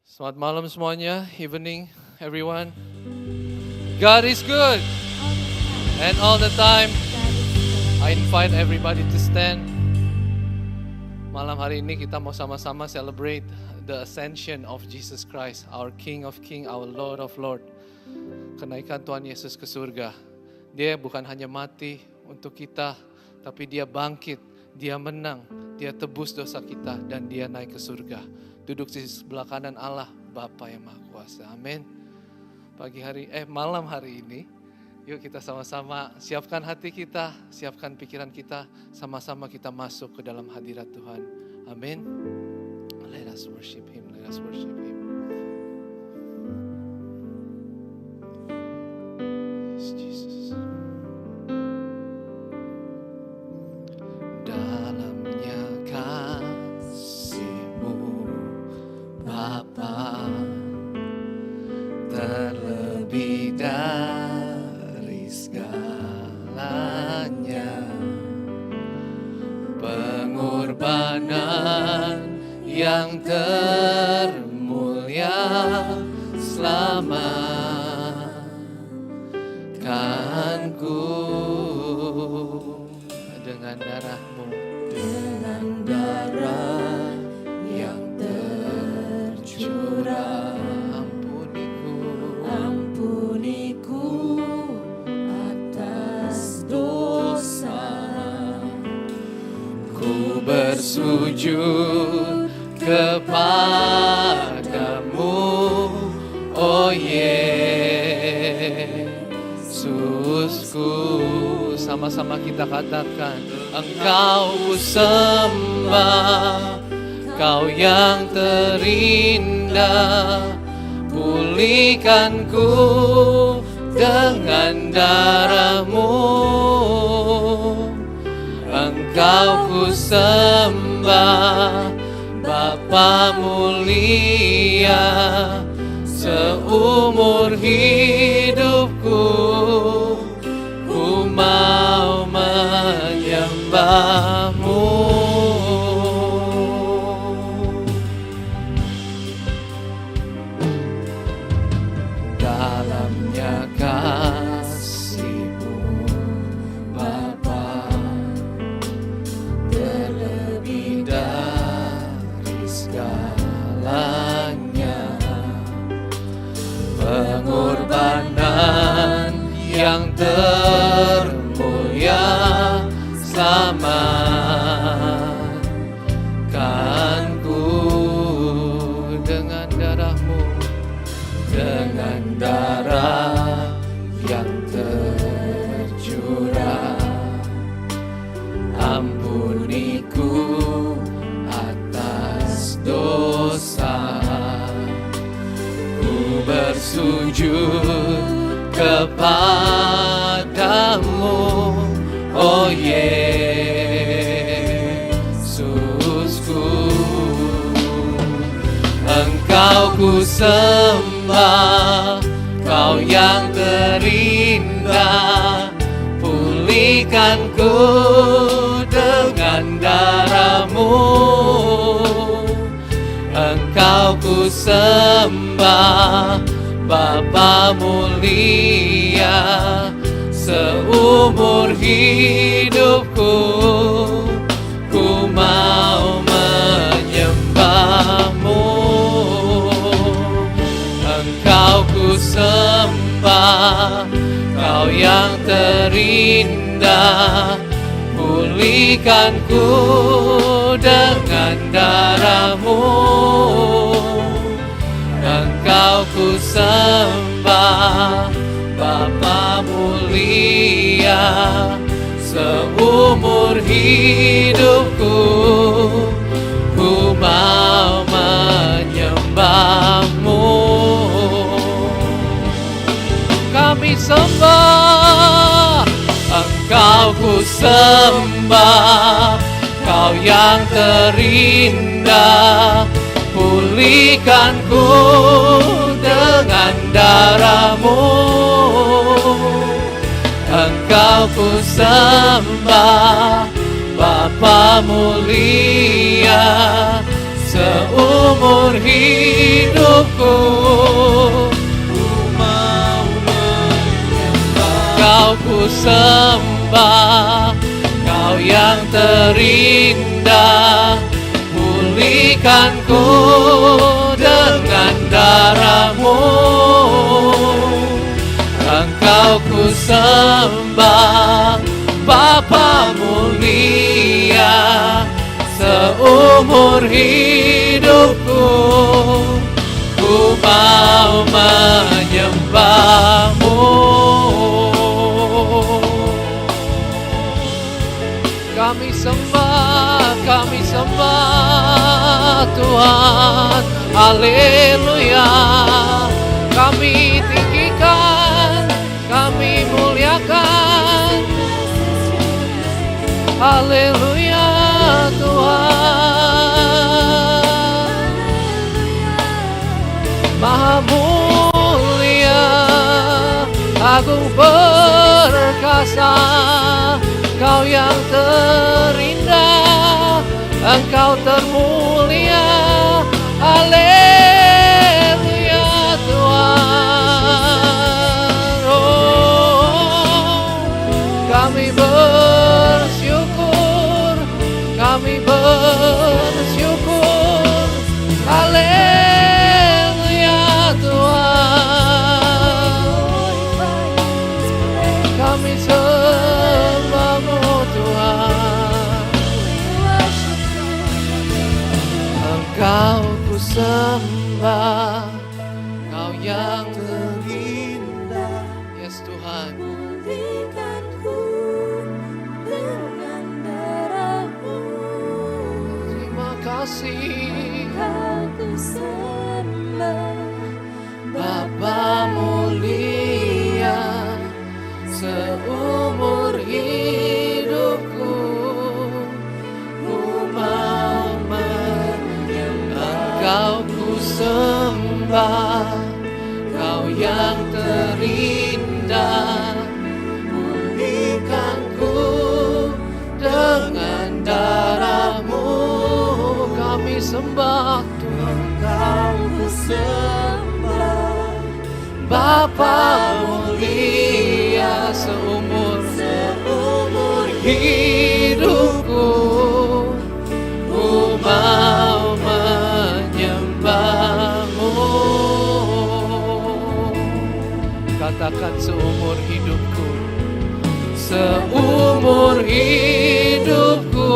Selamat malam semuanya, evening everyone. God is good and all the time. I invite everybody to stand. Malam hari ini kita mau sama-sama celebrate the ascension of Jesus Christ, our King of King, our Lord of Lord. Kenaikan Tuhan Yesus ke surga. Dia bukan hanya mati untuk kita, tapi dia bangkit, dia menang, dia tebus dosa kita dan dia naik ke surga. Duduk di sebelah kanan Allah, Bapa yang Maha Kuasa. Amin. Malam hari ini, yuk kita sama-sama siapkan hati kita, siapkan pikiran kita, sama-sama kita masuk ke dalam hadirat Tuhan. Amin. Let us worship Him, let us worship Him. Yes, Jesus. Dalamnya kasih-Mu Bapa, terlebih dari segalanya, pengorbanan yang termulia selamatkan ku dengan darah-Mu, dengan darah yang tercurah. Ampuniku atas dosa, ku bersujud kepadamu, oh Yesusku. Sama-sama kita katakan, Engkau ku sembah, Kau yang terindah, pulihkanku dengan darah-Mu. Engkau ku sembah, Bapa mulia, seumur hidupku ku mau menyembah-Mu. Dalamnya kasih-Mu Bapa, terlebih dari segalanya, pengorbanan yang termulia selamatkan ku dengan darah-Mu, dengan darah yang tercurah. Ampuniku atas dosa, ku bersujud kepadamu, oh Yesusku. Engkau ku sembah, Kau yang terindah, pulihkanku dengan darah-Mu. Engkau ku sembah, Bapa mulia, seumur hidupku ku mau menyembah-Mu. Engkau ku sembah, Kau yang terindah, pulihkanku dengan darah-Mu. Engkau ku sembah, Bapa mulia, seumur hidupku ku mau menyembah-Mu. Kami sembah, Engkau ku sembah, Kau yang terindah, pulihkanku dengan darah-Mu. Engkau ku sembah, Bapa mulia, seumur hidup hidupku. Ku mau menyembah, Kau ku sembah, Kau yang terindah. Pulihkanku dengan darah-Mu. Engkau ku sembah, Bapa mulia, seumur hidupku. Ku mau menyembah-Mu. Kami sembah Tuhan, haleluya. Kami tinggikan, kami muliakan, haleluya Tuhan. Maha mulia, agung perkasa, Kau yang terindah, Engkau termulia, haleluya Tuhan. Oh, kami bersyukur, haleluya Tuhan. Kami sembah-Mu Tuhan. Engkau ku sembah, Kau yang terindah. Yes Tuhan. Pulihkanku dengan darah-Mu. Terima kasih. Kau ku sembah, Bapa mulia, seumur hidupku. Ku mau menyembah, Kau ku sembah, Kau yang terindah. Pulihkanku dengan darah-Mu. Kami sembah Tuhan, Kau ku sembah, Bapa mulia, seumur hidupku. Ku mau menyembah-Mu. Katakan seumur hidupku, seumur hidupku.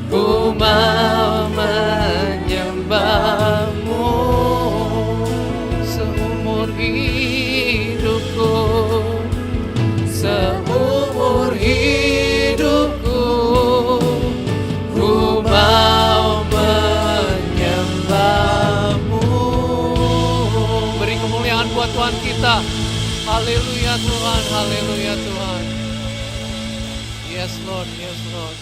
Ku mau menyembah-Mu. Seumur hidupku, seumur hidupku. Ku mau menyembah-Mu. Beri kemuliaan buat Tuhan kita. Haleluya Tuhan, haleluya Tuhan. Yes Lord, yes Lord.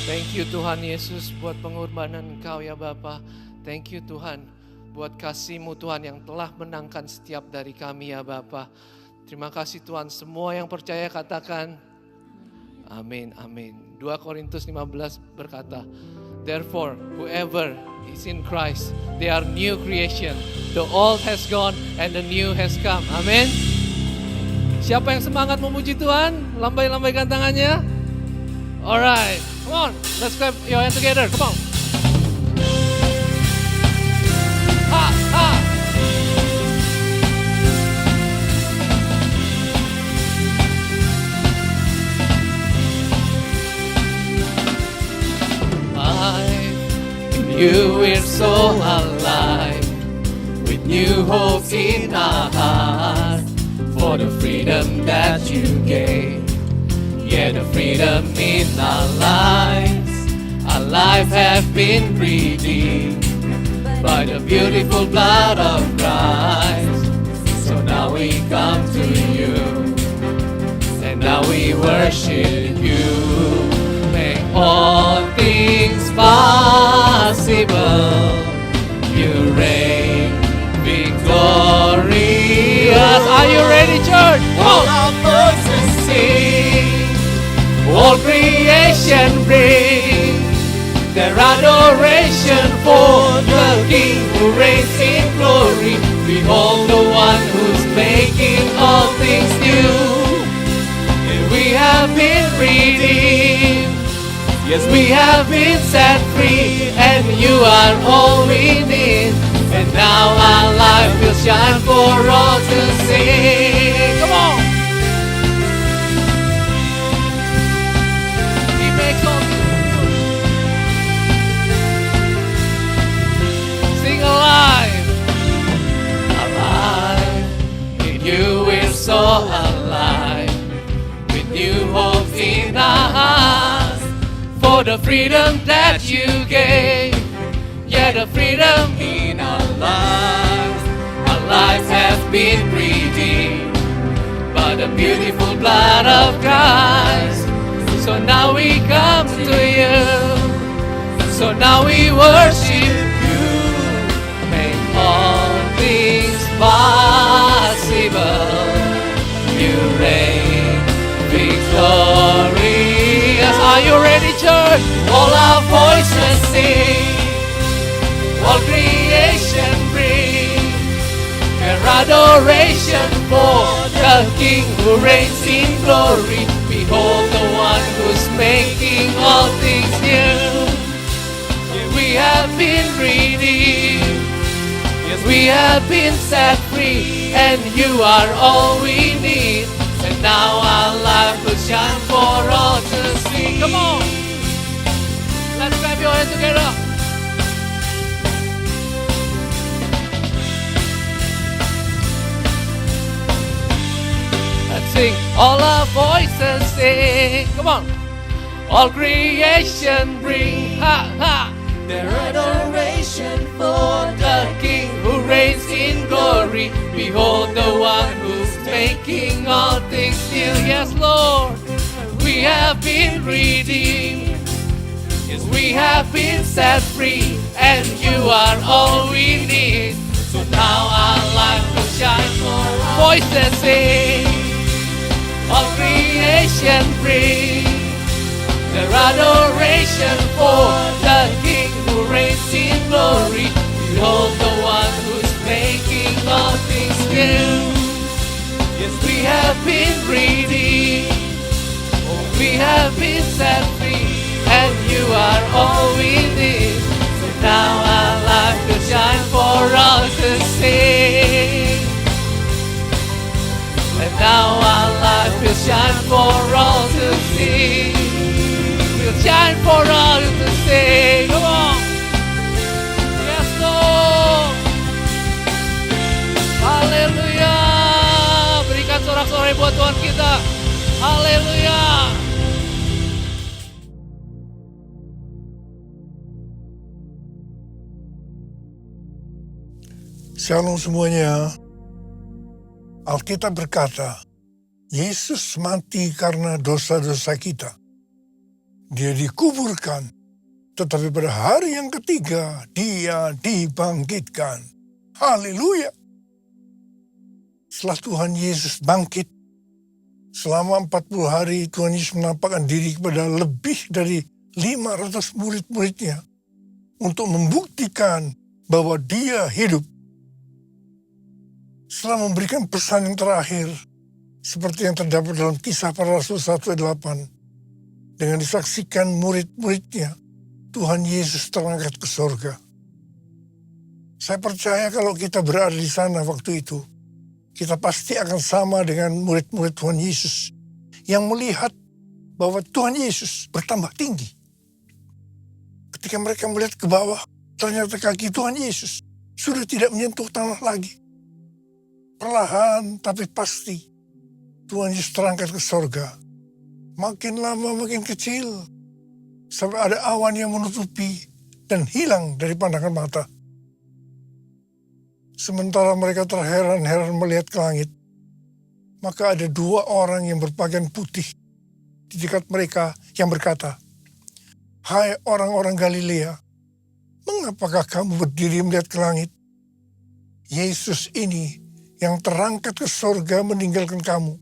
Thank you Tuhan Yesus buat pengorbanan Engkau ya Bapa. Thank you Tuhan buat kasih-Mu Tuhan yang telah menangkan setiap dari kami ya Bapa. Terima kasih Tuhan, semua yang percaya katakan amin, amin. 2 Korintus 15 berkata, therefore whoever is in Christ, they are new creation. The old has gone and the new has come. Amin. Siapa yang semangat memuji Tuhan? Lambai-lambaikan tangannya. Alright, come on, let's clap your hands together, come on. Ha, ha. You we're so alive, with new hope in our heart, for the freedom that you gave. Yeah, the freedom in our lives. Our life have been redeemed by the beautiful blood of Christ. So now we come to you, and now we worship you. Make all things possible. You reign victorious. Are you ready, church? All our voices sing. All creation bring their adoration for the King who reigns in Behold the one who's making all things new. And we have been redeemed. Yes, we have been set free, and you are all we need. And now our life will shine for all to see. Come on! He makes all things new. Sing alive! Alive! In you we're so alive. With new hope in our hearts. For the freedom that you gave, yeah, the freedom in our lives. Our lives have been redeemed by the beautiful blood of Christ. So now we come to you. So now we worship you. Make all things possible. You reign victorious. Are you ready, church? All our voices sing, all creation bring their adoration for the King who reigns in glory. Behold the one who's making all things new. Yeah, we have been redeemed. Yes, we have been set free, and you are all we need. And now our life will shine for all to see. Come on! Let's clap your hands together. Let's sing. All our voices sing. Come on. All creation bring their adoration for the King who reigns in glory. Behold the one who's making all things new. Yes, Lord, we have been redeemed. Yes, we have been set free, and you are all we need. So now our life will shine for voices sing. All creation bring their adoration for the King who reigns in glory. Behold the one who's making all things new. Yes, we have been redeemed. Oh, we have been set free, and you are all we need. So now our life will shine for all to see. And now our life will shine for all to see. Will shine for all to see. Come on. Yes, Lord. Haleluya. Berikan sorak-sorai buat Tuhan kita. Haleluya. Shalom semuanya. Alkitab berkata, Yesus mati karena dosa-dosa kita. Dia dikuburkan, tetapi pada hari yang ketiga, dia dibangkitkan. Haleluya! Setelah Tuhan Yesus bangkit, selama 40 hari Tuhan Yesus menampakkan diri kepada lebih dari 500 murid-muridnya untuk membuktikan bahwa dia hidup. Setelah memberikan pesan yang terakhir, seperti yang terdapat dalam Kisah Para Rasul 1 ayat 8, dengan disaksikan murid-muridnya, Tuhan Yesus terangkat ke surga. Saya percaya kalau kita berada di sana waktu itu, kita pasti akan sama dengan murid-murid Tuhan Yesus yang melihat bahwa Tuhan Yesus bertambah tinggi. Ketika mereka melihat ke bawah, ternyata kaki Tuhan Yesus sudah tidak menyentuh tanah lagi. Perlahan tapi pasti, Tuhan Yesus terangkat ke surga. Makin lama makin kecil, sampai ada awan yang menutupi dan hilang dari pandangan mata. Sementara mereka terheran-heran melihat ke langit, maka ada 2 orang yang berpakaian putih di dekat mereka yang berkata, "Hai orang-orang Galilea, mengapakah kamu berdiri melihat ke langit? Yesus ini yang terangkat ke surga meninggalkan kamu,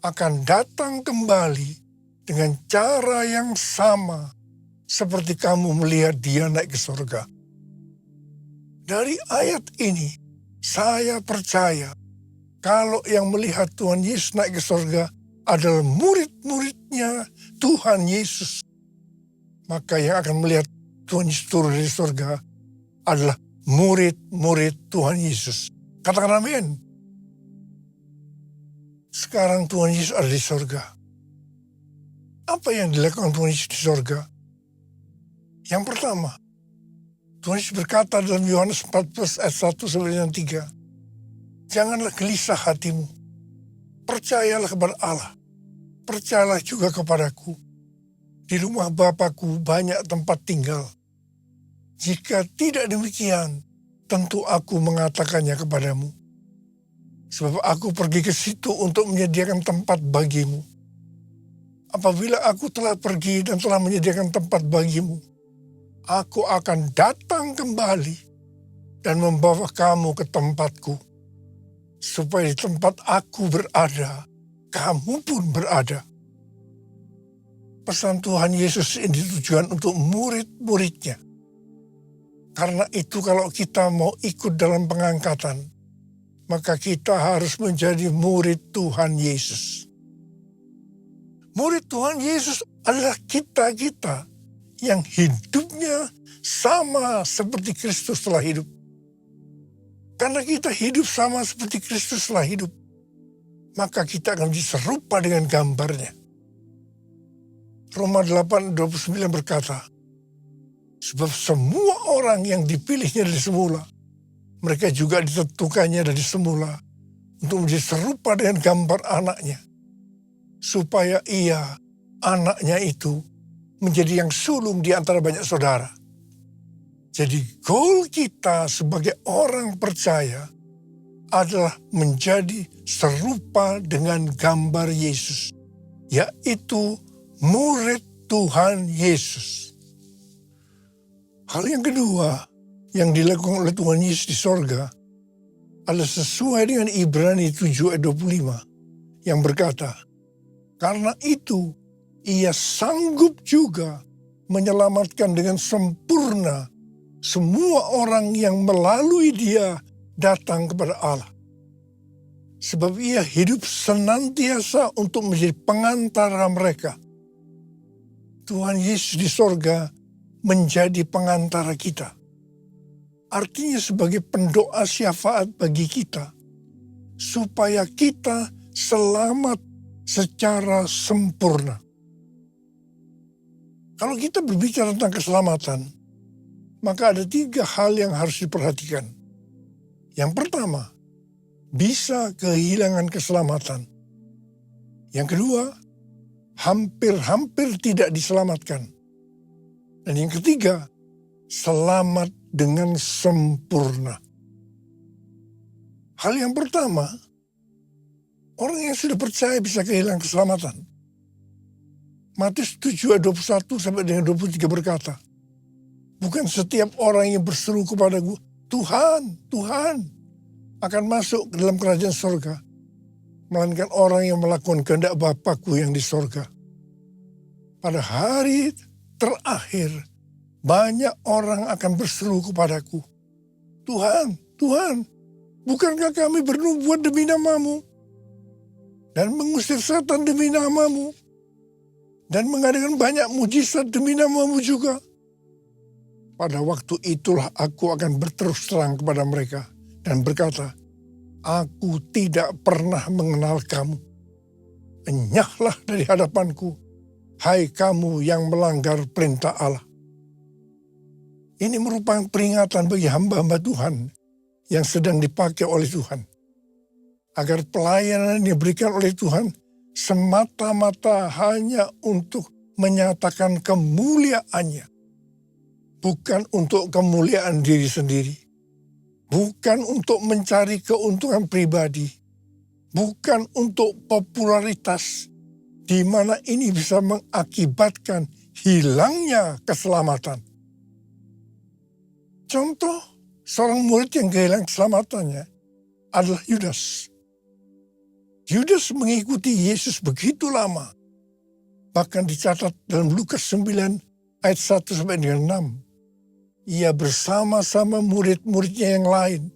akan datang kembali dengan cara yang sama seperti kamu melihat dia naik ke surga." Dari ayat ini, Saya percaya kalau yang melihat Tuhan Yesus naik ke surga adalah murid-muridnya Tuhan Yesus, maka yang akan melihat Tuhan Yesus turun dari surga adalah murid-murid Tuhan Yesus. Katakan amin. Sekarang Tuhan Yesus ada di surga. Apa yang dilakukan Tuhan Yesus di surga? Yang pertama, Tuhan Yesus berkata dalam Yohanes 14 ayat 1 sampai dengan 3, janganlah gelisah hatimu, percayalah kepada Allah, percayalah juga kepadaku. Di rumah Bapakku banyak tempat tinggal. Jika tidak demikian, tentu aku mengatakannya kepadamu. Sebab aku pergi ke situ untuk menyediakan tempat bagimu. Apabila aku telah pergi dan telah menyediakan tempat bagimu, aku akan datang kembali dan membawa kamu ke tempatku, supaya di tempat aku berada, kamu pun berada. Pesan Tuhan Yesus ini tujuan untuk murid-muridnya. Karena itu kalau kita mau ikut dalam pengangkatan, maka kita harus menjadi murid Tuhan Yesus. Murid Tuhan Yesus adalah kita-kita yang hidupnya sama seperti Kristus telah hidup. Karena kita hidup sama seperti Kristus telah hidup, maka kita akan menjadi serupa dengan gambarnya. Roma 8:29 berkata, sebab semua orang yang dipilihnya dari semula, mereka juga ditentukannya dari semula untuk menjadi serupa dengan gambar anaknya, supaya ia, anaknya itu, menjadi yang sulung di antara banyak saudara. Jadi goal kita sebagai orang percaya adalah menjadi serupa dengan gambar Yesus, yaitu murid Tuhan Yesus. Hal yang kedua yang dilakukan oleh Tuhan Yesus di sorga adalah sesuai dengan Ibrani 7 ayat 25 yang berkata, karena itu ia sanggup juga menyelamatkan dengan sempurna semua orang yang melalui dia datang kepada Allah. Sebab ia hidup senantiasa untuk menjadi pengantara mereka. Tuhan Yesus di sorga menjadi pengantara kita. Artinya sebagai pendoa syafaat bagi kita, supaya kita selamat secara sempurna. Kalau kita berbicara tentang keselamatan, maka ada 3 hal yang harus diperhatikan. Yang pertama, bisa kehilangan keselamatan. Yang kedua, hampir-hampir tidak diselamatkan. Dan yang ketiga, selamat dengan sempurna. Hal yang pertama, orang yang sudah percaya bisa kehilangan keselamatan. Matius 7 ayat 21 sampai dengan 23 berkata, bukan setiap orang yang berseru kepadaku, Tuhan, Tuhan, akan masuk ke dalam kerajaan surga, melainkan orang yang melakukan kehendak Bapakku yang di surga. Pada hari terakhir, banyak orang akan berseru kepadaku, Tuhan, Tuhan, bukankah kami bernubuat demi namamu, dan mengusir setan demi namamu, dan mengadakan banyak mujizat demi namamu juga? Pada waktu itulah aku akan berterus terang kepada mereka dan berkata, aku tidak pernah mengenal kamu. Enyahlah dari hadapanku, hai kamu yang melanggar perintah Allah. Ini merupakan peringatan bagi hamba-hamba Tuhan yang sedang dipakai oleh Tuhan. Agar pelayanan yang diberikan oleh Tuhan semata-mata hanya untuk menyatakan kemuliaannya. Bukan untuk kemuliaan diri sendiri. Bukan untuk mencari keuntungan pribadi. Bukan untuk popularitas, di mana ini bisa mengakibatkan hilangnya keselamatan. Contoh, seorang murid yang kehilangan keselamatannya adalah Yudas. Yudas mengikuti Yesus begitu lama. Bahkan dicatat dalam Lukas 9 ayat 1 sampai dengan 6. Ia bersama-sama murid-muridnya yang lain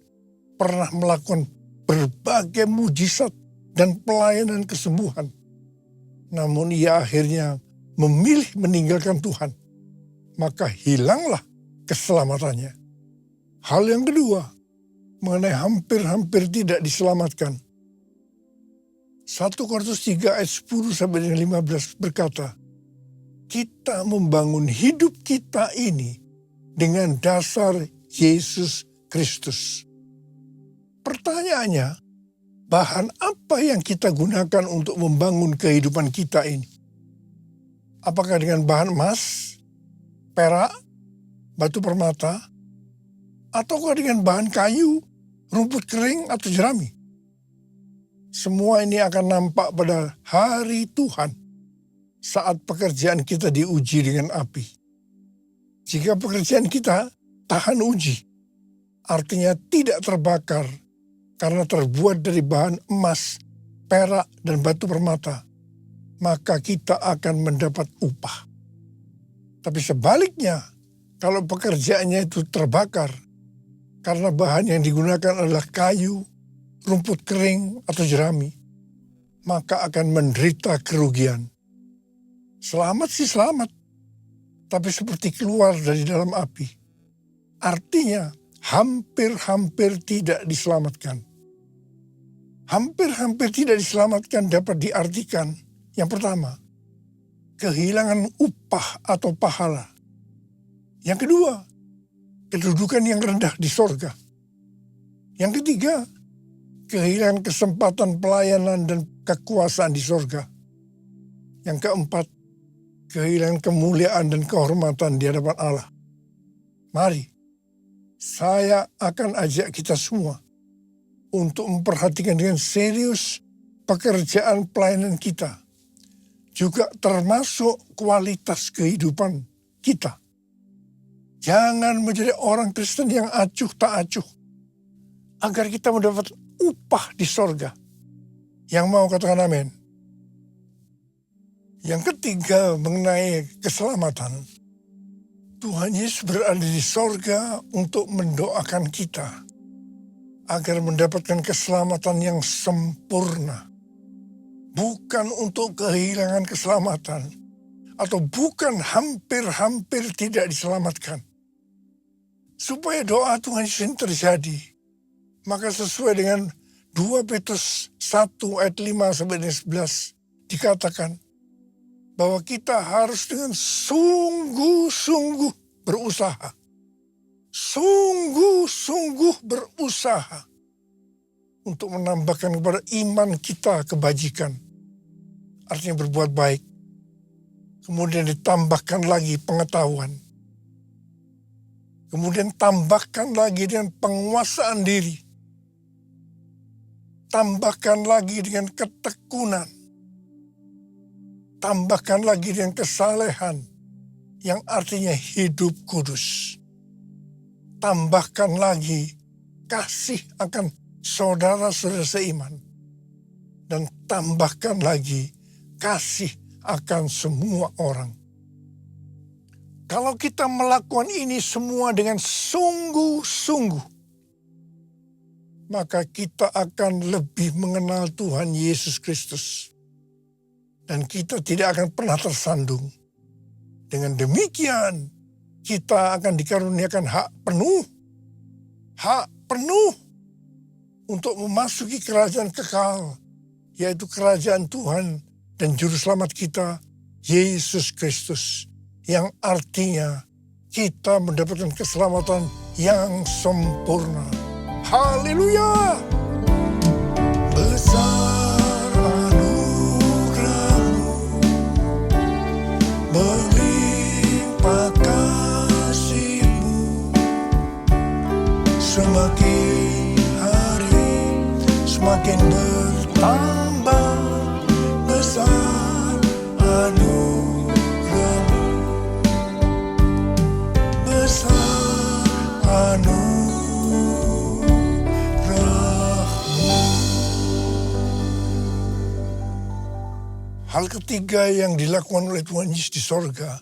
pernah melakukan berbagai mujizat dan pelayanan kesembuhan. Namun ia akhirnya memilih meninggalkan Tuhan. Maka hilanglah keselamatannya. Hal yang kedua, mengenai hampir-hampir tidak diselamatkan. 1 Korintus 3 ayat 10 sampai dengan 15 berkata, kita membangun hidup kita ini dengan dasar Yesus Kristus. Pertanyaannya, bahan apa yang kita gunakan untuk membangun kehidupan kita ini? Apakah dengan bahan emas, perak, batu permata, ataukah dengan bahan kayu, rumput kering, atau jerami? Semua ini akan nampak pada hari Tuhan saat pekerjaan kita diuji dengan api. Jika pekerjaan kita tahan uji, artinya tidak terbakar karena terbuat dari bahan emas, perak, dan batu permata, maka kita akan mendapat upah. Tapi sebaliknya, kalau pekerjaannya itu terbakar karena bahan yang digunakan adalah kayu, rumput kering, atau jerami, maka akan menderita kerugian. Selamat sih selamat, tapi seperti keluar dari dalam api. Artinya, hampir-hampir tidak diselamatkan. Hampir-hampir tidak diselamatkan dapat diartikan, yang pertama, kehilangan upah atau pahala. Yang kedua, kedudukan yang rendah di sorga. Yang ketiga, kehilangan kesempatan pelayanan dan kekuasaan di sorga. Yang keempat, kehilangan kemuliaan dan kehormatan di hadapan Allah. Mari, saya akan ajak kita semua untuk memperhatikan dengan serius pekerjaan pelayanan kita. Juga termasuk kualitas kehidupan kita. Jangan menjadi orang Kristen yang acuh tak acuh. Agar kita mendapat upah di sorga. Yang mau katakan amin. Yang ketiga mengenai keselamatan. Tuhan Yesus berada di sorga untuk mendoakan kita. Agar mendapatkan keselamatan yang sempurna. Bukan untuk kehilangan keselamatan. Atau bukan hampir-hampir tidak diselamatkan. Supaya doa Tuhan Yesus ini terjadi. Maka sesuai dengan 2 Petrus 1 ayat 5 sampai 11 dikatakan bahwa kita harus dengan sungguh-sungguh berusaha. Sungguh-sungguh berusaha untuk menambahkan kepada iman kita kebajikan. Artinya berbuat baik. Kemudian ditambahkan lagi pengetahuan. Kemudian tambahkan lagi dengan penguasaan diri. Tambahkan lagi dengan ketekunan. Tambahkan lagi dengan kesalehan yang artinya hidup kudus. Tambahkan lagi kasih akan saudara-saudara seiman. Dan tambahkan lagi kasih akan semua orang. Kalau kita melakukan ini semua dengan sungguh-sungguh, maka kita akan lebih mengenal Tuhan Yesus Kristus. Dan kita tidak akan pernah tersandung. Dengan demikian, kita akan dikaruniakan hak penuh untuk memasuki kerajaan kekal, yaitu kerajaan Tuhan dan Juru Selamat kita, Yesus Kristus. Yang artinya kita mendapatkan keselamatan yang sempurna. Haleluya! Besar anugerah-Mu, berlimpah kasih-Mu, semakin hari semakin bertambah besar anugerah-Mu, besar anugerah-Mu. Hal ketiga yang dilakukan oleh Tuhan Yesus di sorga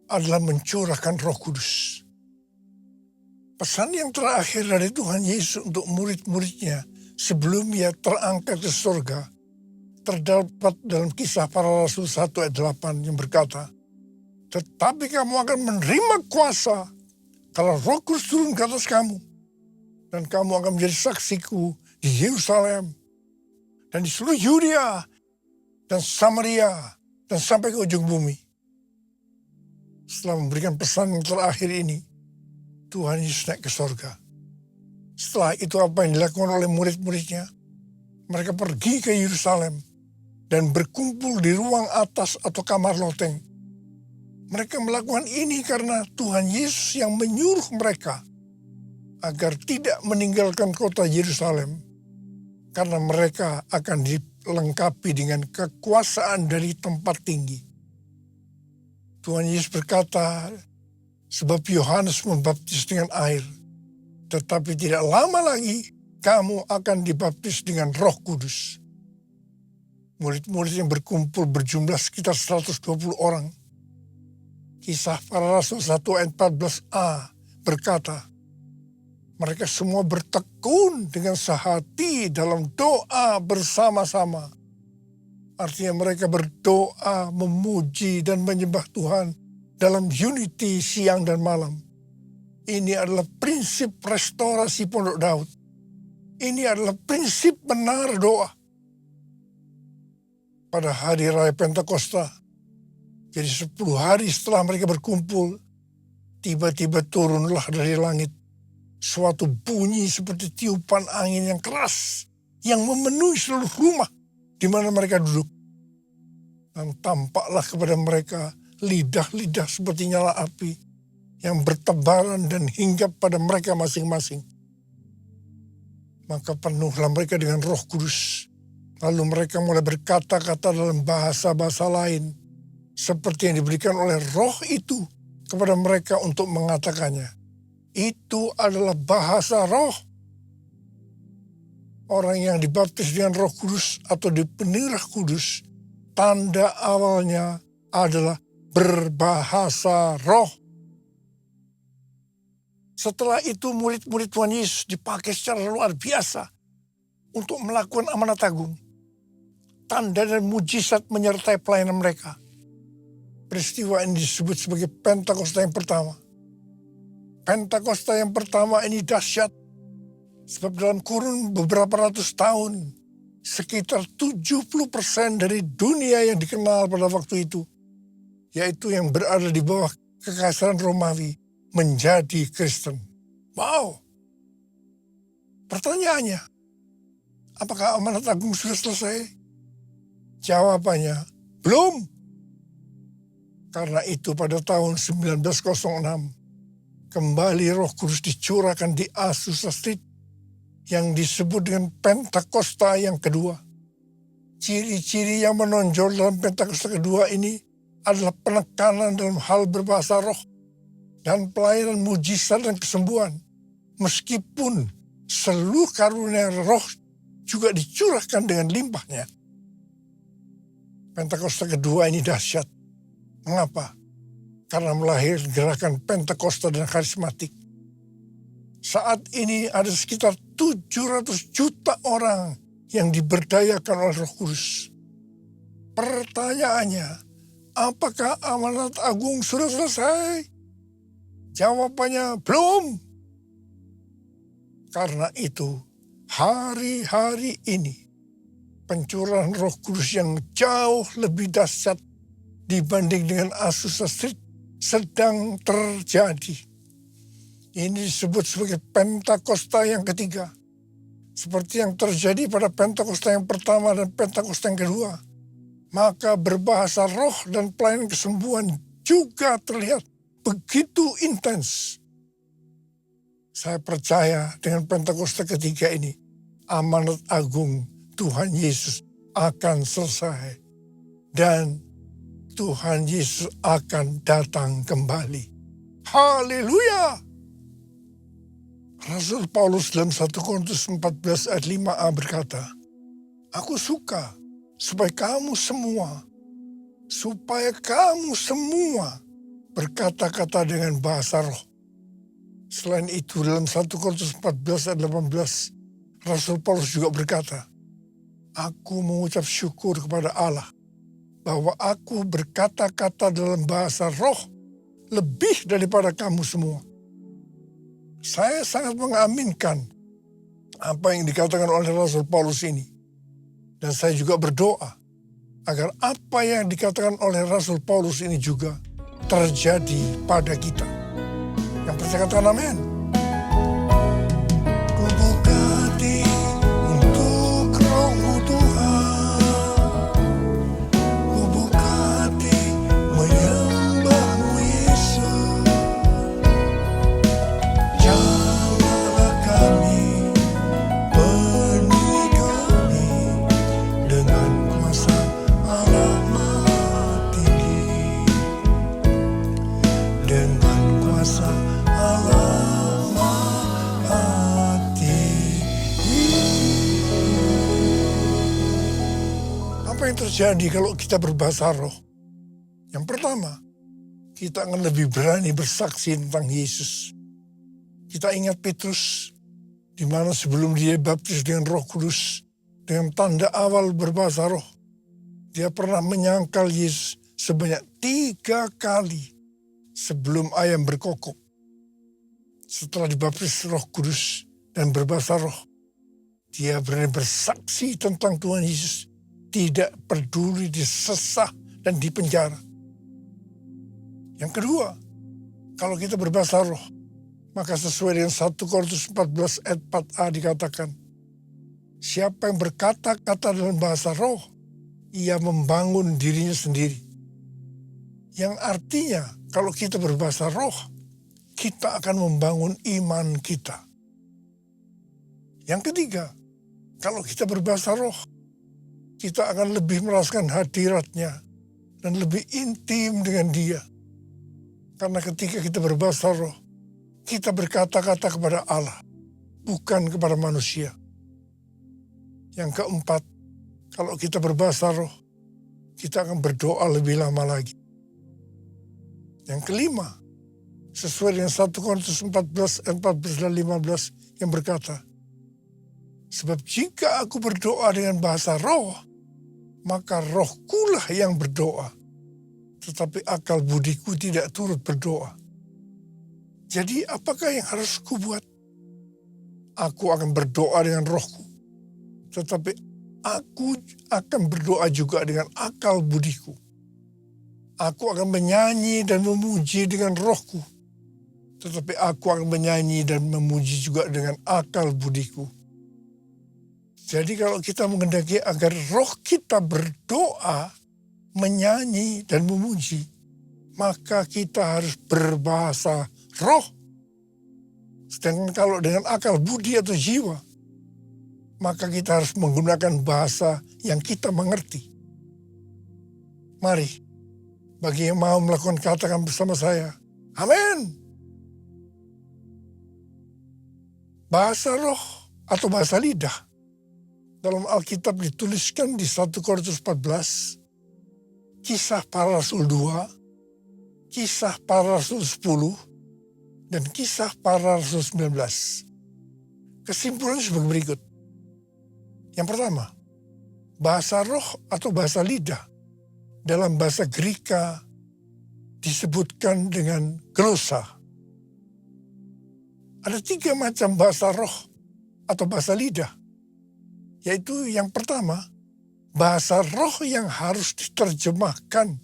adalah mencurahkan Roh Kudus. Pesan yang terakhir dari Tuhan Yesus untuk murid-muridnya sebelum ia terangkat ke surga terdapat dalam Kisah Para Rasul 1 ayat 8 yang berkata, tetapi kamu akan menerima kuasa kalau Roh Kudus turun ke atas kamu, dan kamu akan menjadi saksiku di Yerusalem dan di seluruh Yudea dan Samaria dan sampai ke ujung bumi. Setelah memberikan pesan yang terakhir ini, Tuhan Yesus naik ke surga. Setelah itu apa yang dilakukan oleh murid-muridnya? Mereka pergi ke Yerusalem dan berkumpul di ruang atas atau kamar loteng. Mereka melakukan ini karena Tuhan Yesus yang menyuruh mereka agar tidak meninggalkan kota Yerusalem, karena mereka akan dilengkapi dengan kekuasaan dari tempat tinggi. Tuhan Yesus berkata, sebab Yohanes membaptis dengan air, tetapi tidak lama lagi kamu akan dibaptis dengan Roh Kudus. Murid-murid yang berkumpul berjumlah sekitar 120 orang. Kisah Para Rasul 1 ayat 14a berkata, mereka semua bertekun dengan sehati dalam doa bersama-sama. Artinya mereka berdoa, memuji dan menyembah Tuhan dalam unity siang dan malam. Ini adalah prinsip restorasi Pondok Daud. Ini adalah prinsip benar doa. Pada hari raya Pentakosta, jadi 10 hari setelah mereka berkumpul, tiba-tiba turunlah dari langit suatu bunyi seperti tiupan angin yang keras yang memenuhi seluruh rumah di mana mereka duduk. Dan tampaklah kepada mereka lidah-lidah seperti nyala api yang bertebaran dan hinggap pada mereka masing-masing. Maka penuhlah mereka dengan Roh Kudus. Lalu mereka mulai berkata-kata dalam bahasa-bahasa lain, seperti yang diberikan oleh Roh itu kepada mereka untuk mengatakannya. Itu adalah bahasa Roh. Orang yang dibaptis dengan Roh Kudus atau dipenuhi Roh Kudus, tanda awalnya adalah berbahasa roh. Setelah itu murid-murid Tuhan Yesus dipakai secara luar biasa untuk melakukan amanat agung. Tanda dan mujizat menyertai pelayanan mereka. Peristiwa ini disebut sebagai Pentakosta yang pertama. Pentakosta yang pertama ini dahsyat, sebab dalam kurun beberapa ratus tahun, sekitar 70% dari dunia yang dikenal pada waktu itu, yaitu yang berada di bawah kekaisaran Romawi, menjadi Kristen. Wow! Pertanyaannya, apakah amanat agung sudah selesai? Jawabannya, belum. Karena itu pada tahun 1906, kembali Roh Kudus dicurahkan di Azusa Street, yang disebut dengan Pentakosta yang kedua. Ciri-ciri yang menonjol dalam Pentakosta kedua ini adalah penekanan dalam hal berbahasa roh dan pelayanan mujizat dan kesembuhan. Meskipun seluruh karunia roh juga dicurahkan dengan limpahnya. Pentakosta kedua ini dahsyat. Mengapa? Karena melahirkan gerakan Pentakosta dan karismatik. Saat ini ada sekitar 700 juta orang yang diberdayakan oleh Roh Kudus. Pertanyaannya, apakah amanat agung sudah selesai? Jawabannya belum. Karena itu, hari-hari ini, pencurahan Roh Kudus yang jauh lebih dahsyat dibanding dengan Azusa Street sedang terjadi. Ini disebut sebagai Pentakosta yang ketiga. Seperti yang terjadi pada Pentakosta yang pertama dan Pentakosta yang kedua. Maka berbahasa roh dan pelayanan kesembuhan juga terlihat begitu intens. Saya percaya dengan Pentakosta ketiga ini, amanat agung Tuhan Yesus akan selesai. Dan Tuhan Yesus akan datang kembali. Haleluya! Rasul Paulus dalam 1 Korintus 14 ayat 5a berkata, aku suka supaya kamu semua berkata-kata dengan bahasa roh, Selain itu dalam 1 Korintus 14 ayat 18, Rasul Paulus juga berkata, aku mengucap syukur kepada Allah bahwa aku berkata-kata dalam bahasa roh lebih daripada kamu semua. Saya sangat mengaminkan apa yang dikatakan oleh Rasul Paulus ini. Dan saya juga berdoa agar apa yang dikatakan oleh Rasul Paulus ini juga terjadi pada kita. Yang percaya katakan amin. Ku buka hati untuk Roh-Mu Tuhan. Ku buka hati menyembah-Mu Yesus. Jamalah kami, penuhi kami dengan kuasa Allah Maha Tinggi. Dengan kuasa Allah Maha Tinggi. Apa yang terjadi kalau kita berbahasa roh? Yang pertama, kita akan lebih berani bersaksi tentang Yesus. Kita ingat Petrus, di mana sebelum dia baptis dengan Roh Kudus, dengan tanda awal berbahasa roh, dia pernah menyangkal Yesus sebanyak 3 kali sebelum ayam berkokok. Setelah dibaptis Roh Kudus dan berbahasa roh, dia berani bersaksi tentang Tuhan Yesus, tidak peduli disesah dan dipenjara. Yang kedua, kalau kita berbahasa roh, maka sesuai dengan 1 Korintus 14 ayat 4a dikatakan, siapa yang berkata-kata dalam bahasa roh, ia membangun dirinya sendiri. Yang artinya, kalau kita berbahasa roh, kita akan membangun iman kita. Yang ketiga, kalau kita berbahasa roh, kita akan lebih merasakan hadiratnya dan lebih intim dengan dia. Karena ketika kita berbahasa roh, kita berkata-kata kepada Allah, bukan kepada manusia. Yang keempat, kalau kita berbahasa roh, kita akan berdoa lebih lama lagi. Yang kelima, sesuai dengan 1 Korintus 14 ayat 14 dan 15 yang berkata, sebab jika aku berdoa dengan bahasa roh, maka rohkulah yang berdoa, tetapi akal budiku tidak turut berdoa. Jadi apakah yang harus kubuat? Aku akan berdoa dengan rohku, tetapi aku akan berdoa juga dengan akal budiku. Aku akan menyanyi dan memuji dengan rohku, tetapi aku akan menyanyi dan memuji juga dengan akal budiku. Jadi kalau kita menghendaki agar roh kita berdoa, menyanyi dan memuji, maka kita harus berbahasa roh. Sedangkan kalau dengan akal budi atau jiwa, maka kita harus menggunakan bahasa yang kita mengerti. Mari, bagi yang mau melakukan katakan bersama saya, amin. Bahasa roh atau bahasa lidah dalam Alkitab dituliskan di 1 Korintus 14, Kisah Para Rasul 2, Kisah Para Rasul 10, dan Kisah Para Rasul 19. Kesimpulannya sebagai berikut. Yang pertama, bahasa roh atau bahasa lidah dalam bahasa Greka disebutkan dengan glosa. Ada 3 macam bahasa roh atau bahasa lidah. Yaitu yang pertama, bahasa roh yang harus diterjemahkan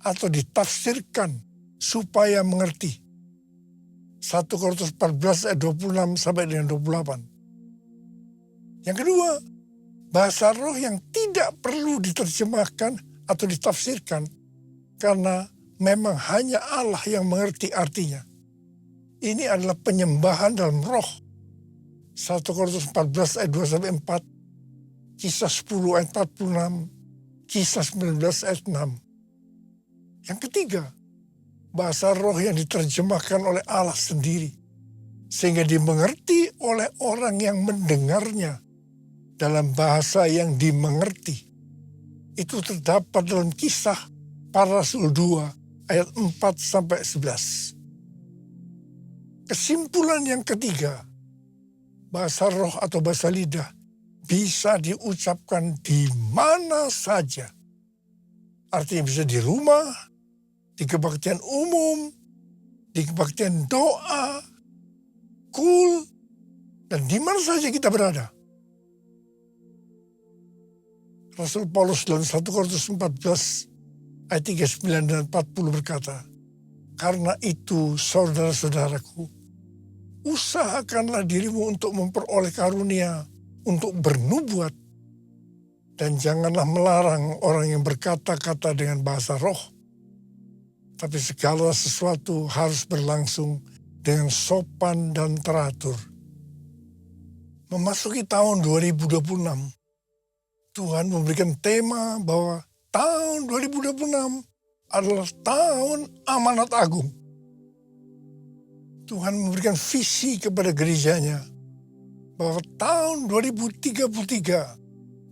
atau ditafsirkan supaya mengerti. 1 Korintus 14 ayat 26 sampai dengan 28. Yang kedua, bahasa roh yang tidak perlu diterjemahkan atau ditafsirkan karena memang hanya Allah yang mengerti artinya. Ini adalah penyembahan dalam roh. 1 Korintus 14 ayat 2 sampai 4, Kisah 10 ayat 46, Kisah 19 ayat 6. Yang ketiga, bahasa roh yang diterjemahkan oleh Allah sendiri sehingga dimengerti oleh orang yang mendengarnya dalam bahasa yang dimengerti. Itu terdapat dalam Kisah Para Rasul 2 ayat 4 sampai 11. Kesimpulan yang ketiga, bahasa roh atau bahasa lidah bisa diucapkan di mana saja. Artinya bisa di rumah, di kebaktian umum, di kebaktian doa, kul, dan di mana saja kita berada. Rasul Paulus dalam 1 Korintus 14 ayat 39 dan 40 berkata, "Karena itu saudara-saudaraku, usahakanlah dirimu untuk memperoleh karunia untuk bernubuat, dan janganlah melarang orang yang berkata-kata dengan bahasa roh. Tapi segala sesuatu harus berlangsung dengan sopan dan teratur." Memasuki tahun 2026, Tuhan memberikan tema bahwa tahun 2026 adalah tahun amanat agung. Tuhan memberikan visi kepada gerejanya bahwa tahun 2033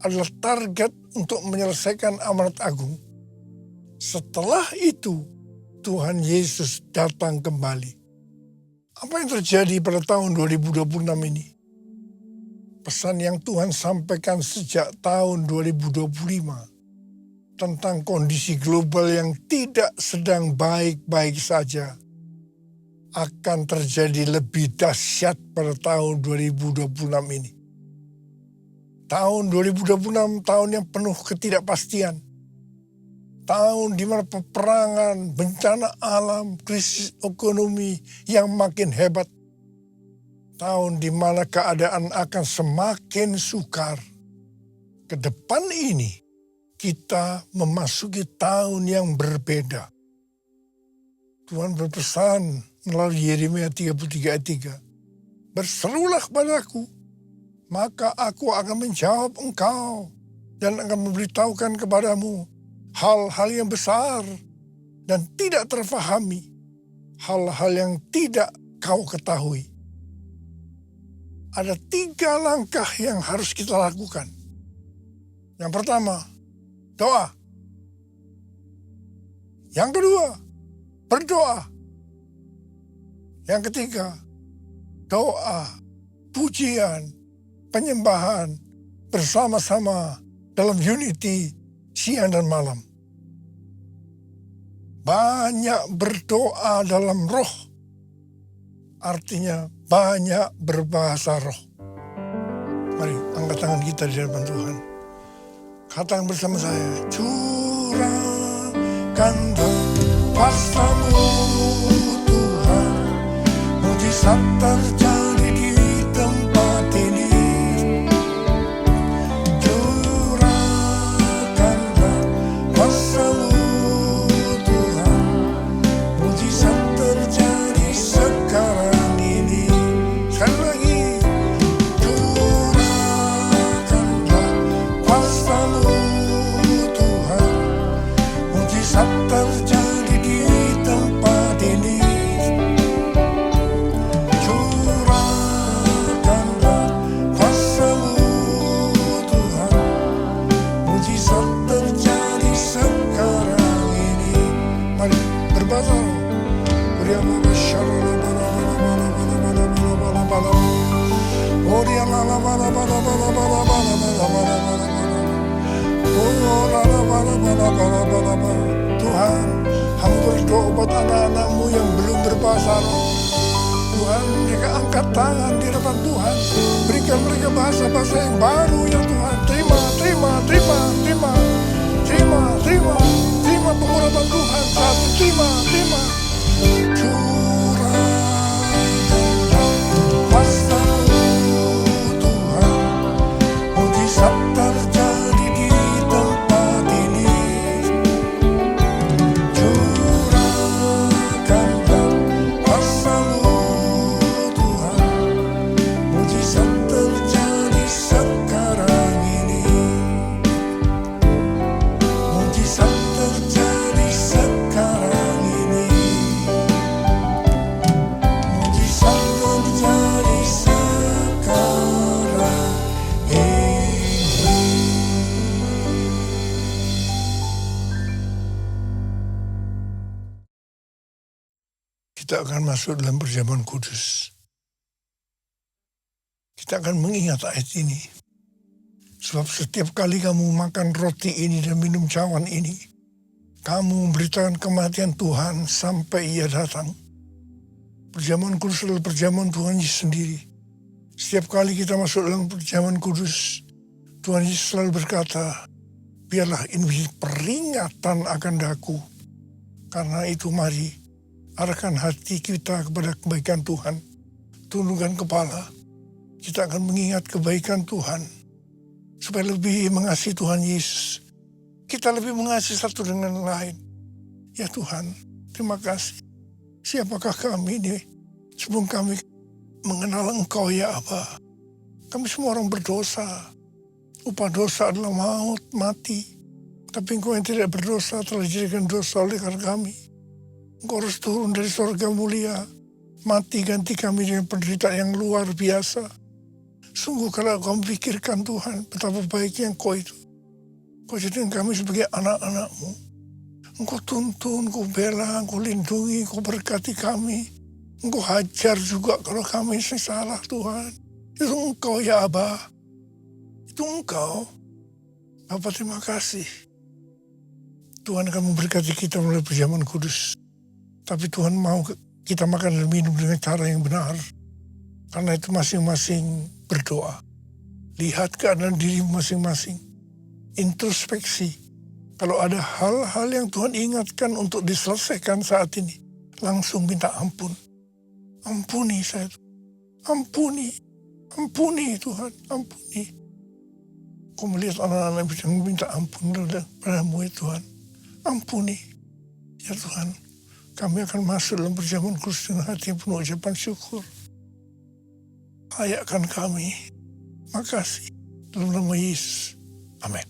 adalah target untuk menyelesaikan amanat agung. Setelah itu, Tuhan Yesus datang kembali. Apa yang terjadi pada tahun 2026 ini? Pesan yang Tuhan sampaikan sejak tahun 2025 tentang kondisi global yang tidak sedang baik-baik saja akan terjadi lebih dahsyat pada tahun 2026 ini. Tahun 2026 tahun yang penuh ketidakpastian. Tahun di mana peperangan, bencana alam, krisis ekonomi yang makin hebat. Tahun di mana keadaan akan semakin sukar. Ke depan ini kita memasuki tahun yang berbeda. Tuhan berpesan melalui Yeremia 33 ayat 3. "Berserulah kepadaku, maka aku akan menjawab engkau dan akan memberitahukan kepadamu hal-hal yang besar dan tidak terfahami, hal-hal yang tidak kau ketahui." Ada 3 langkah yang harus kita lakukan. Yang pertama, doa. Yang kedua, berdoa. Yang ketiga, doa, pujian, penyembahan bersama-sama dalam unity siang dan malam. Banyak berdoa dalam roh, artinya banyak berbahasa roh. Mari angkat tangan kita di hadapan Tuhan. Katakan bersama saya, "Curahkanlah kuasa-Mu Tuhan, mujizat terjadi di tempat ini. Curahkanlah kuasa-Mu Tuhan, mujizat terjadi sekarang ini." Sekali lagi, curahkanlah kuasa-Mu Tuhan, mujizat terjadi di tempat ini. Curahkanlah kuasa-Mu Tuhan, mujizat terjadi sekarang ini. Mari berbahasa roh. Tuhan, hamba berdoa buat anak-anak-Mu yang belum berbahasa roh. Tuhan, mereka angkat tangan di hadapan Tuhan. Berikan mereka bahasa-bahasa yang baru ya Tuhan. Terima pengurapan Tuhan. Terima. Curahkanlah kuasa-Mu Tuhan, mujizat terjadi di tempat ini. Curahkanlah kuasa-Mu Tuhan, mujizat terjadi sekarang ini. Mujizat terjadi sekarang ini. kita akan masuk dalam perjamuan kudus. Kita akan mengingat ayat ini. Sebab setiap kali kamu makan roti ini dan minum cawan ini, kamu memberitakan kematian Tuhan sampai Ia datang. Perjamuan kudus adalah perjamuan Tuhan Yesus sendiri. Setiap kali kita masuk dalam perjamuan kudus, Tuhan Yesus selalu berkata, biarlah ini menjadi peringatan akan daku. Karena itu mari, arahkan hati kita kepada kebaikan Tuhan. Tundukkan kepala, kita akan mengingat kebaikan Tuhan. Supaya lebih mengasihi Tuhan Yesus. Kita lebih mengasihi satu dengan lain. Ya Tuhan, terima kasih. Siapakah kami ini sebelum kami mengenal Engkau ya Aba? Kami semua orang berdosa. Upah dosa adalah maut, mati. Tapi Engkau yang tidak berdosa telah dijadikan dosa oleh karena kami. Engkau harus turun dari surga mulia. Mati ganti kami dengan penderitaan yang luar biasa. Sungguh kalau kau memikirkan Tuhan, betapa baiknya Engkau itu. Kau jadikan kami sebagai anak-anak-Mu. Engkau tuntun, Engkau bela, Engkau lindungi, Engkau berkati kami. Engkau hajar juga kalau kami salah Tuhan. Itu Engkau ya Aba. Itu Engkau. Bapa terima kasih. Tuhan akan memberkati kita melalui perjamuan kudus. Tapi Tuhan mau kita makan dan minum dengan cara yang benar. Karena itu masing-masing berdoa. Lihat keadaan diri masing-masing. Introspeksi. Kalau ada hal-hal yang Tuhan ingatkan untuk diselesaikan saat ini, langsung minta ampun. Ampuni saya. Ampuni. Ampuni Tuhan. Ampuni. Kau melihat anak-anak yang minta ampun padamu ya Tuhan. Ampuni. Ya Tuhan, kami akan masuk dalam perjamuan kudus dengan hati yang penuh ucapan syukur. Layakkan kami. Makasih. Dalam nama Yesus. Amin.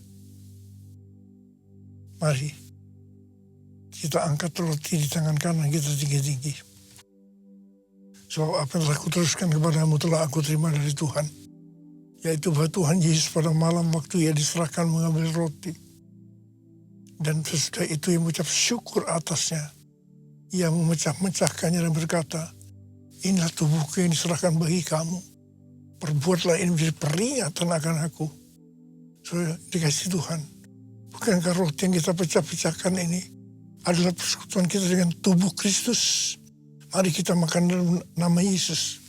Mari kita angkat roti di tangan kanan kita tinggi-tinggi. Sebab apa yang telah kuteruskan kepadamu telah aku terima dari Tuhan. Yaitu bahwa Tuhan Yesus pada malam waktu Ia diserahkan mengambil roti. Dan sesudah itu Ia mengucap syukur atasnya. Ia memecah-mecahkannya dan berkata, inilah tubuhku yang diserahkan bagi kamu. Perbuatlah ini menjadi peringatan akan aku. Saudara dikasih Tuhan. Bukankah roti yang kita pecah-pecahkan ini adalah persekutuan kita dengan tubuh Kristus? Mari kita makan dalam nama Yesus.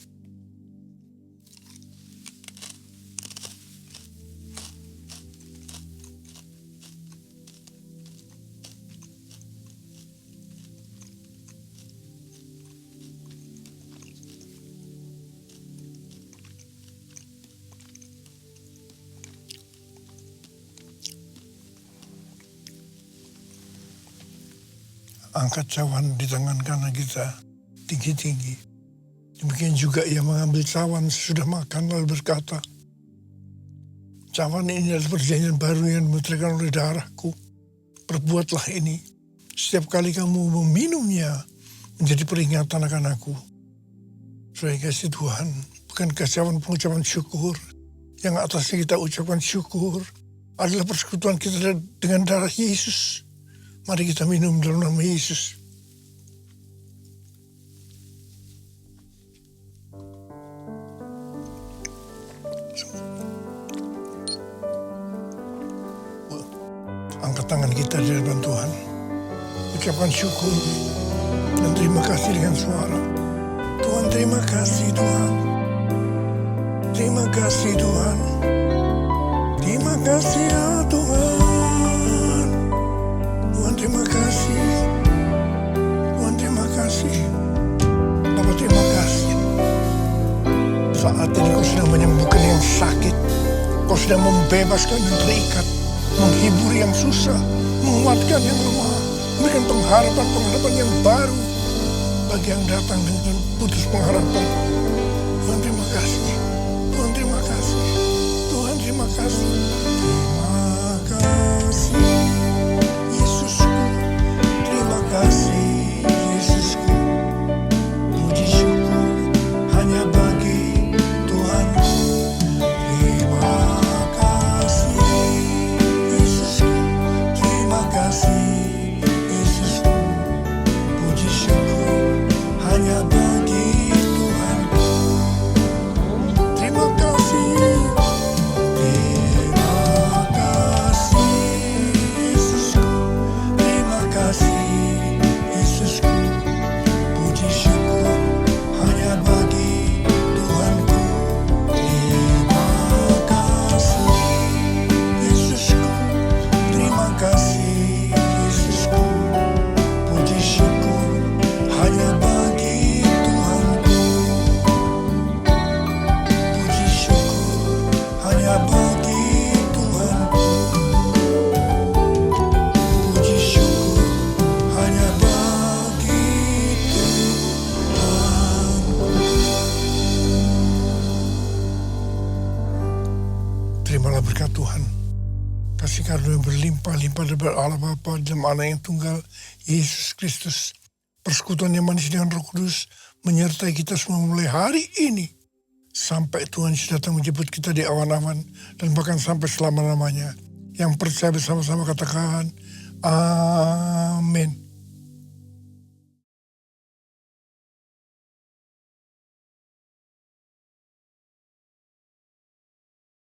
Angkat cawan di tangan kanan kita tinggi-tinggi. Demikian juga Ia mengambil cawan sesudah makan lalu berkata, cawan ini adalah perjanjian baru yang dimeteraikan oleh darahku. Perbuatlah ini setiap kali kamu meminumnya menjadi peringatan akan aku. Saudara kasih Tuhan, bukankah cawan pengucapan syukur yang atasnya kita ucapkan syukur adalah persekutuan kita dengan darah Yesus. Mari kita minum dalam nama Yesus. Angkat tangan kita di hadapan Tuhan. Ucapkan syukur dan terima kasih dengan suara. Tuhan terima kasih Tuhan. Terima kasih Tuhan. Terima kasih ya Tuhan. Tuhan terima kasih. Tuhan terima kasih. Bapa terima kasih. Saat ini Kau sedang menyembuhkan yang sakit. Kau sedang membebaskan yang terikat. Menghibur yang susah. Menguatkan yang lemah. Memberikan pengharapan yang baru. Bagi yang datang dengan putus pengharapan. Tuhan terima kasih. Tuhan terima kasih. Tuhan terima kasih. Terima kasih. Terima kasih Yesusku, puji syukur hanya bagi Tuhanku. Terima kasih Yesusku, terima kasih Yesusku, puji syukur hanya Terimalah berkat Tuhan. Kasih karunia yang berlimpah-limpah dari Allah Bapa dalam Anak yang tunggal, Yesus Kristus. Persekutuan yang manis dengan Roh Kudus menyertai kita semua mulai hari ini sampai Tuhan Yesus datang menjemput kita di awan-awan dan bahkan sampai selama-lamanya. Yang percaya bersama-sama katakan amin.